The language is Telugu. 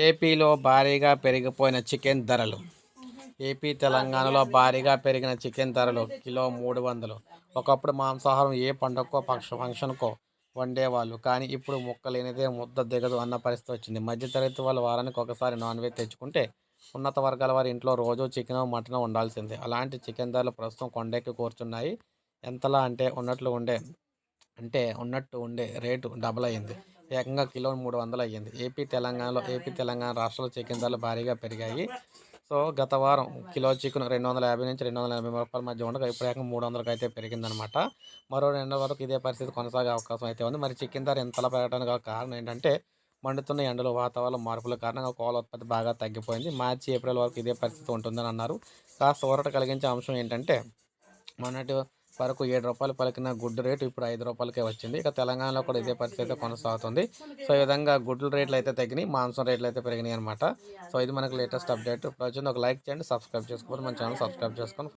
ఏపీలో భారీగా పెరిగిపోయిన చికెన్ ధరలు. ఏపీ, తెలంగాణలో భారీగా పెరిగిన చికెన్ ధరలు కిలో 300. ఒకప్పుడు మాంసాహారం ఏ పండగకో ఫంక్షన్కో వండేవాళ్ళు. కానీ ఇప్పుడు ముక్క లేనిదే ముద్ద దిగదు అన్న పరిస్థితి వచ్చింది. మధ్యతరగతి వాళ్ళు వారానికి ఒకసారి నాన్ వెజ్ తెచ్చుకుంటే, ఉన్నత వర్గాల వారి ఇంట్లో రోజు చికెన్, మటన్ ఉండాల్సిందే. అలాంటి చికెన్ ధరలు ప్రస్తుతం కొండెక్కి కూర్చున్నాయి. ఎంతలా ఉన్నట్టు ఉండే రేటు డబుల్ అయింది. ఏకంగా కిలో 300 అయ్యింది. ఏపీ, తెలంగాణ రాష్ట్రాల్లో చికెన్ ధరలు భారీగా పెరిగాయి. సో, గత వారం కిలో చికెన్ 250 నుంచి రూ. 280 మధ్య ఉండగా ఇప్పుడు ఏకంగా 300కి అయితే పెరిగిందనమాట. మరో 2 నెలల వరకు ఇదే పరిస్థితి కొనసాగే అవకాశం అయితే ఉంది. మరి చికెన్ ధర ఇంతలా పెరగడానికి గల కారణం ఏంటంటే, మండుతున్న ఎండలు, వాతావరణ మార్పుల కారణంగా కోళ్ళ ఉత్పత్తి బాగా తగ్గిపోయింది. మార్చి, ఏప్రిల్ వరకు ఇదే పరిస్థితి ఉంటుందని అన్నారు. కాస్త ఊరట కలిగించే అంశం ఏంటంటే, మొన్నటి వరకు రూ. 7 పలికిన గుడ్డు రేటు ఇప్పుడు రూ. 5కే వచ్చింది. ఇక తెలంగాణలో కూడా ఇదే పరిస్థితి అయితే కొనసాగుతుంది. సో, ఈ విధంగా గుడ్ల రేట్లు అయితే తగ్గినాయి, మాంసం రేట్లు అయితే పెరిగినాయి అనమాట. సో, ఇది మనకు లేటెస్ట్ అప్డేట్. ఇప్పుడు వచ్చింది, ఒక లైక్ చేయండి, సబ్స్క్రైబ్ చేసుకోవాలి, మన ఛానల్ సబ్స్క్రైబ్ చేసుకొని